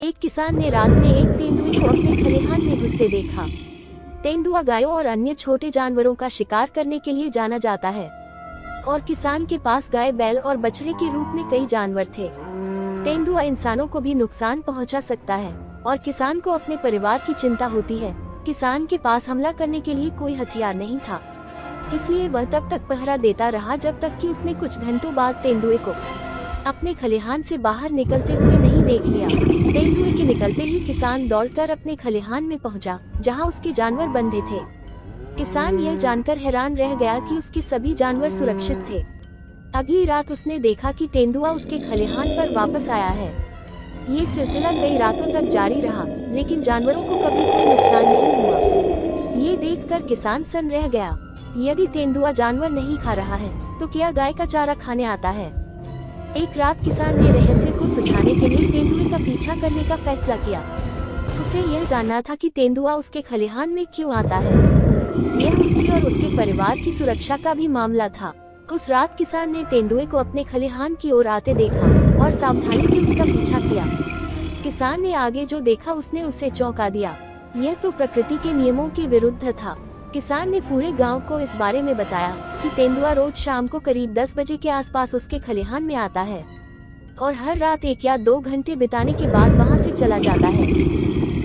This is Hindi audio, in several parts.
एक किसान ने रात में एक तेंदुए को अपने खलिहान में घुसते देखा। तेंदुआ गायों और अन्य छोटे जानवरों का शिकार करने के लिए जाना जाता है और किसान के पास गाय, बैल और बछड़े के रूप में कई जानवर थे। तेंदुआ इंसानों को भी नुकसान पहुंचा सकता है और किसान को अपने परिवार की चिंता होती है। किसान के पास हमला करने के लिए कोई हथियार नहीं था, इसलिए वह तब तक पहरा देता रहा जब तक कि उसने कुछ घंटों बाद तेंदुए को अपने खलिहान से बाहर निकलते हुए नहीं देख लिया। तेंदुए के निकलते ही किसान दौड़कर अपने खलिहान में पहुंचा, जहां उसके जानवर बंधे थे। किसान यह जानकर हैरान रह गया कि उसके सभी जानवर सुरक्षित थे। अगली रात उसने देखा कि तेंदुआ उसके खलिहान पर वापस आया है। ये सिलसिला कई रातों तक जारी रहा, लेकिन जानवरों को कभी कोई नुकसान नहीं हुआ। ये देखकर किसान सन्न रह गया। यदि तेंदुआ जानवर नहीं खा रहा है, तो क्या गाय का चारा खाने आता है? एक रात किसान ने रहस्य को सुलझाने के लिए तेंदुए का पीछा करने का फैसला किया। उसे यह जानना था कि तेंदुआ उसके खलिहान में क्यों आता है। यह उसकी और उसके परिवार की सुरक्षा का भी मामला था। उस रात किसान ने तेंदुए को अपने खलिहान की ओर आते देखा और सावधानी से उसका पीछा किया। किसान ने आगे जो देखा उसने उसे चौंका दिया। यह तो प्रकृति के नियमों के विरुद्ध था। किसान ने पूरे गांव को इस बारे में बताया कि तेंदुआ रोज शाम को करीब 10 बजे के आसपास उसके खलिहान में आता है और हर रात 1 या 2 घंटे बिताने के बाद वहां से चला जाता है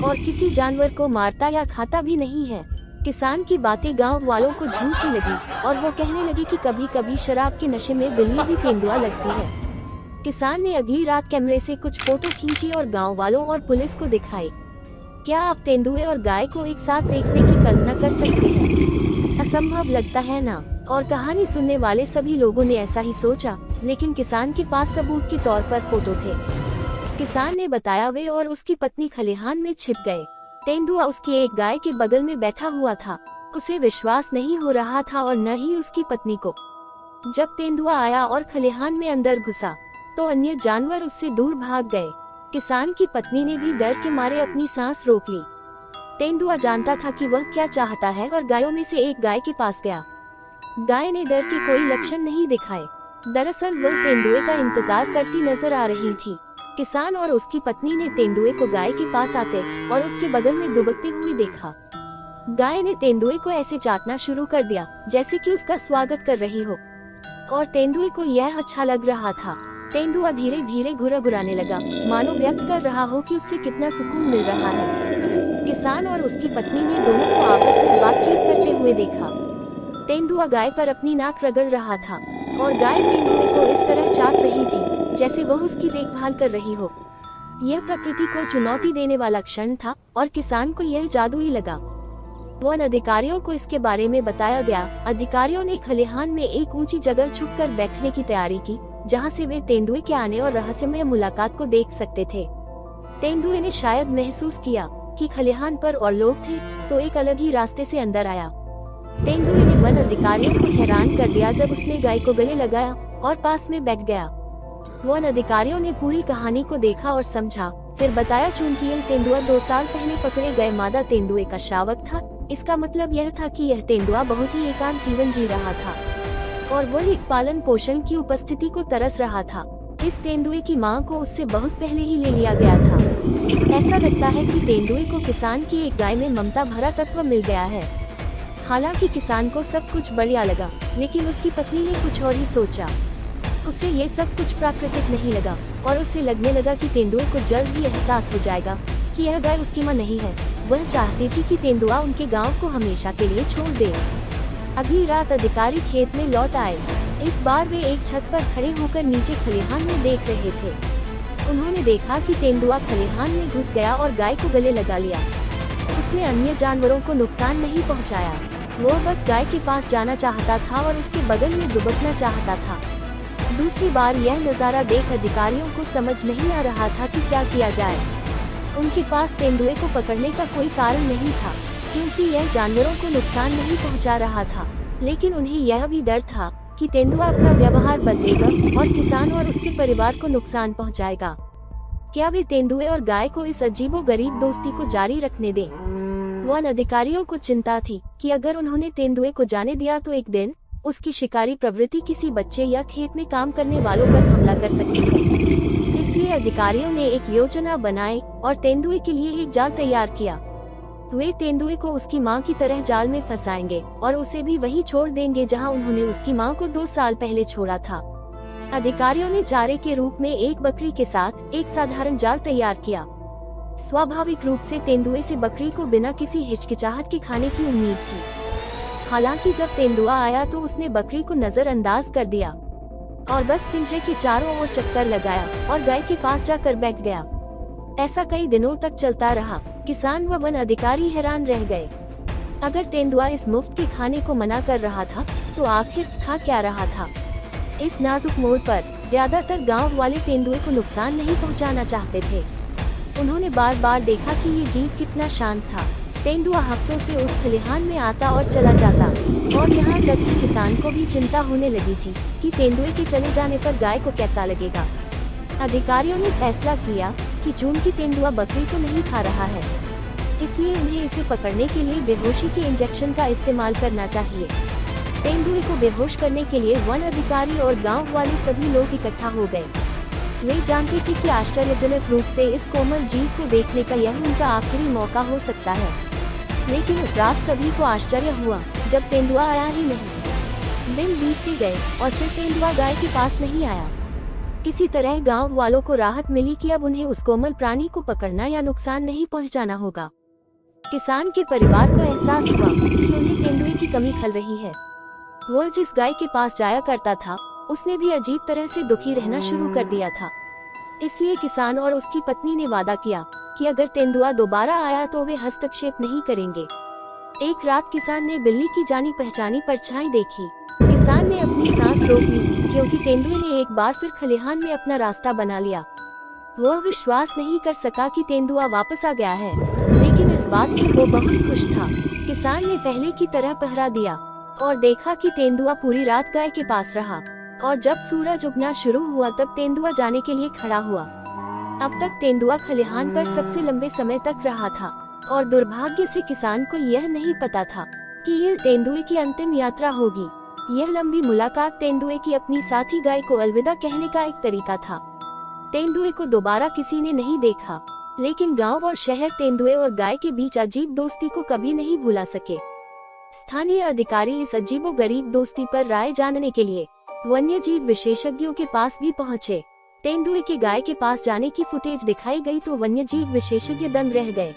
और किसी जानवर को मारता या खाता भी नहीं है। किसान की बातें गांव वालों को झूठी लगी और वो कहने लगे कि कभी कभी शराब के नशे में बिल्ली भी तेंदुआ लगती है। किसान ने अगली रात कैमरे से कुछ फोटो खींची और गाँव वालों और पुलिस को दिखाई। क्या आप तेंदुए और गाय को एक साथ देखने की कल्पना कर सकते हैं? असंभव लगता है ना? और कहानी सुनने वाले सभी लोगों ने ऐसा ही सोचा, लेकिन किसान के पास सबूत के तौर पर फोटो थे। किसान ने बताया वे और उसकी पत्नी खलिहान में छिप गए। तेंदुआ उसकी एक गाय के बगल में बैठा हुआ था। उसे विश्वास नहीं हो रहा था और न ही उसकी पत्नी को। जब तेंदुआ आया और खलिहान में अंदर घुसा, तो अन्य जानवर उससे दूर भाग गए। किसान की पत्नी ने भी डर के मारे अपनी सांस रोक ली। तेंदुआ जानता था कि वह क्या चाहता है और गायों में से एक गाय के पास गया। गाय ने डर के कोई लक्षण नहीं दिखाए। दरअसल वह तेंदुए का इंतजार करती नजर आ रही थी। किसान और उसकी पत्नी ने तेंदुए को गाय के पास आते और उसके बगल में दुबकते हुए देखा। गाय ने तेंदुए को ऐसे चाटना शुरू कर दिया जैसे कि उसका स्वागत कर रही हो, और तेंदुए को यह अच्छा लग रहा था। तेंदुआ धीरे धीरे घुरघुराने लगा, मानो व्यक्त कर रहा हो कि उससे कितना सुकून मिल रहा है। किसान और उसकी पत्नी ने दोनों को आपस में बातचीत करते हुए देखा। तेंदुआ गाय पर अपनी नाक रगड़ रहा था और गाय तेंदुए को इस तरह चाट रही थी जैसे वह उसकी देखभाल कर रही हो। यह प्रकृति को चुनौती देने वाला क्षण था और किसान को यह जादुई लगा। वन अधिकारियों को इसके बारे में बताया गया। अधिकारियों ने खलिहान में एक ऊंची जगह छुपकर बैठने की तैयारी की, जहां से वे तेंदुए के आने और रहस्यमय मुलाकात को देख सकते थे। तेंदुए ने शायद महसूस किया कि खलिहान पर और लोग थे, तो एक अलग ही रास्ते से अंदर आया। तेंदुए ने वन अधिकारियों को हैरान कर दिया जब उसने गाय को गले लगाया और पास में बैठ गया। वन अधिकारियों ने पूरी कहानी को देखा और समझा, फिर बताया चूंकि यह तेंदुआ 2 साल पहले पकड़े गए मादा तेंदुए का शावक था, इसका मतलब यह था कि यह तेंदुआ बहुत ही एकांत जीवन जी रहा था और वह एक पालन पोषण की उपस्थिति को तरस रहा था। इस तेंदुए की मां को उससे बहुत पहले ही ले लिया गया था। ऐसा लगता है कि तेंदुए को किसान की एक गाय में ममता भरा तत्व मिल गया है। हालांकि किसान को सब कुछ बढ़िया लगा, लेकिन उसकी पत्नी ने कुछ और ही सोचा। उसे ये सब कुछ प्राकृतिक नहीं लगा और उसे लगने लगा कि तेंदुए को जल्द ही एहसास हो जाएगा कि यह गाय उसकी मां नहीं है। वह चाहती थी कि तेंदुआ उनके गाँव को हमेशा के लिए छोड़ दे। अगली रात अधिकारी खेत में लौट आए। इस बार वे एक छत पर खड़े होकर नीचे खलिहान में देख रहे थे। उन्होंने देखा कि तेंदुआ खलिहान में घुस गया और गाय को गले लगा लिया। उसने अन्य जानवरों को नुकसान नहीं पहुंचाया। वो बस गाय के पास जाना चाहता था और उसके बगल में दुबकना चाहता था। दूसरी बार यह नज़ारा देख अधिकारियों को समझ नहीं आ रहा था कि क्या किया जाए। उनके पास तेंदुए को पकड़ने का कोई कारण नहीं था, क्योंकि यह जानवरों को नुकसान नहीं पहुंचा रहा था। लेकिन उन्हें यह भी डर था कि तेंदुआ अपना व्यवहार बदलेगा और किसान और उसके परिवार को नुकसान पहुंचाएगा। क्या वे तेंदुए और गाय को इस अजीबोगरीब दोस्ती को जारी रखने दें? वन अधिकारियों को चिंता थी कि अगर उन्होंने तेंदुए को जाने दिया तो एक दिन उसकी शिकारी प्रवृत्ति किसी बच्चे या खेत में काम करने वालों पर हमला कर सकती है। इस इसलिए अधिकारियों ने एक योजना बनाई और तेंदुए के लिए एक जाल तैयार किया। वे तेंदुए को उसकी मां की तरह जाल में फंसाएंगे और उसे भी वहीं छोड़ देंगे जहां उन्होंने उसकी मां को 2 साल पहले छोड़ा था। अधिकारियों ने चारे के रूप में एक बकरी के साथ एक साधारण जाल तैयार किया। स्वाभाविक रूप से तेंदुए से बकरी को बिना किसी हिचकिचाहट के खाने की उम्मीद थी। हालांकि जब तेंदुआ आया तो उसने बकरी को नजरअंदाज कर दिया और बस पिंजरे के चारों ओर चक्कर लगाया और गाय के पास जाकर बैठ गया। ऐसा कई दिनों तक चलता रहा। किसान व वन अधिकारी हैरान रह गए। अगर तेंदुआ इस मुफ्त के खाने को मना कर रहा था तो आखिर खा क्या रहा था? इस नाजुक मोड़ पर ज्यादातर गांव वाले तेंदुए को नुकसान नहीं पहुंचाना चाहते थे। उन्होंने बार बार देखा कि ये जीव कितना शांत था। तेंदुआ हफ्तों से उस खलिहान में आता और चला जाता और यहाँ तक कि किसान को भी चिंता होने लगी थी कि तेंदुए के चले जाने पर गाय को कैसा लगेगा। अधिकारियों ने फैसला किया कि चूंकि तेंदुआ बकरी को नहीं खा रहा है, इसलिए उन्हें इसे पकड़ने के लिए बेहोशी के इंजेक्शन का इस्तेमाल करना चाहिए। तेंदुए को बेहोश करने के लिए वन अधिकारी और गाँव वाले सभी लोग इकट्ठा हो गए। वे जानते थे कि आश्चर्यजनक रूप से इस कोमल जीव को देखने का यह उनका आखिरी मौका हो सकता है। लेकिन उस रात सभी को आश्चर्य हुआ जब तेंदुआ आया ही नहीं। दिन बीतते गए और फिर तेंदुआ गाय के पास नहीं आया। किसी तरह गांव वालों को राहत मिली कि अब उन्हें उस कोमल प्राणी को पकड़ना या नुकसान नहीं पहुंचाना होगा। किसान के परिवार को एहसास हुआ कि उन्हें तेंदुए की कमी खल रही है। वह जिस गाय के पास जाया करता था उसने भी अजीब तरह से दुखी रहना शुरू कर दिया था। इसलिए किसान और उसकी पत्नी ने वादा किया कि अगर तेंदुआ दोबारा आया तो वे हस्तक्षेप नहीं करेंगे। एक रात किसान ने बिल्ली की जानी पहचानी परछाई देखी। किसान ने अपनी सांस रोक ली क्योंकि तेंदुए ने एक बार फिर खलिहान में अपना रास्ता बना लिया। वह विश्वास नहीं कर सका कि तेंदुआ वापस आ गया है, लेकिन इस बात से वो बहुत खुश था। किसान ने पहले की तरह पहरा दिया और देखा कि तेंदुआ पूरी रात गाय के पास रहा और जब सूरज उगना शुरू हुआ तब तेंदुआ जाने के लिए खड़ा हुआ। अब तक तेंदुआ खलिहान पर सबसे लंबे समय तक रहा था और दुर्भाग्य से किसान को यह नहीं पता था कि यह तेंदुए की अंतिम यात्रा होगी। यह लंबी मुलाकात तेंदुए की अपनी साथी गाय को अलविदा कहने का एक तरीका था। तेंदुए को दोबारा किसी ने नहीं देखा, लेकिन गांव और शहर तेंदुए और गाय के बीच अजीब दोस्ती को कभी नहीं भुला सके। स्थानीय अधिकारी इस अजीबोगरीब दोस्ती पर राय जानने के लिए वन्यजीव विशेषज्ञों के पास भी पहुंचे। तेंदुए के गाय के पास जाने की फुटेज दिखाई गई तो वन्यजीव विशेषज्ञ दंग रह गए।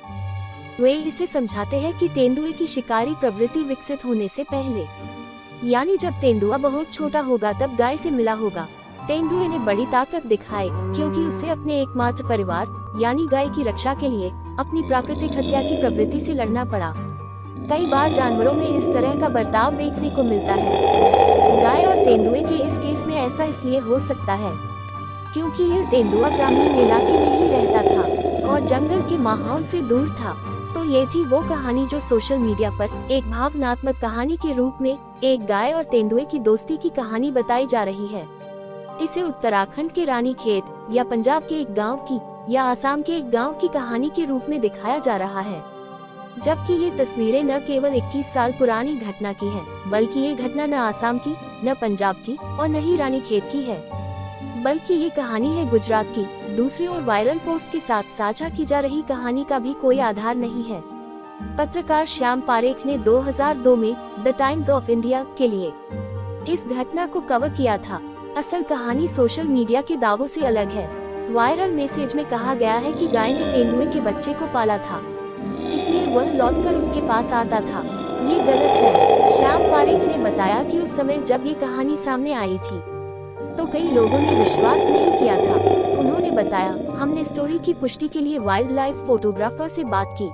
वे इसे समझाते हैं कि तेंदुए की शिकारी प्रवृत्ति विकसित होने से पहले, यानी जब तेंदुआ बहुत छोटा होगा तब गाय से मिला होगा। तेंदुए ने बड़ी ताकत दिखाई क्योंकि उसे अपने एकमात्र परिवार यानी गाय की रक्षा के लिए अपनी प्राकृतिक हत्या की प्रवृत्ति से लड़ना पड़ा। कई बार जानवरों में इस तरह का बर्ताव देखने को मिलता है। गाय और तेंदुए के इस केस में ऐसा इसलिए हो सकता है क्योंकि यह तेंदुआ ग्रामीण इलाके में ही रहता था और जंगल के माहौल से दूर था। तो ये थी वो कहानी जो सोशल मीडिया पर एक भावनात्मक कहानी के रूप में एक गाय और तेंदुए की दोस्ती की कहानी बताई जा रही है। इसे उत्तराखंड के रानीखेत या पंजाब के एक गांव की या आसाम के एक गांव की कहानी के रूप में दिखाया जा रहा है, जबकि ये तस्वीरें न केवल 21 साल पुरानी घटना की है, बल्कि ये घटना न आसाम की, न पंजाब की और न ही रानीखेत की है, बल्कि ये कहानी है गुजरात की। दूसरी ओर वायरल पोस्ट के साथ साझा की जा रही कहानी का भी कोई आधार नहीं है। पत्रकार श्याम पारेख ने 2002 में द टाइम्स ऑफ इंडिया के लिए इस घटना को कवर किया था। असल कहानी सोशल मीडिया के दावों से अलग है। वायरल मैसेज में कहा गया है कि गाय ने तेंदुए के बच्चे को पाला था, इसलिए वह लौटकर उसके पास आता था। ये गलत है। श्याम पारेख ने बताया कि उस समय जब ये कहानी सामने आई थी तो कई लोगों ने विश्वास नहीं किया था। उन्होंने बताया, हमने स्टोरी की पुष्टि के लिए वाइल्ड लाइफ फोटोग्राफर से बात की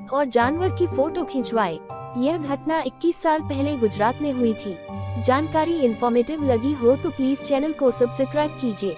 और जानवर की फोटो खिंचवाए। यह घटना 21 साल पहले गुजरात में हुई थी। जानकारी इंफॉर्मेटिव लगी हो तो प्लीज चैनल को सब्सक्राइब कीजिए।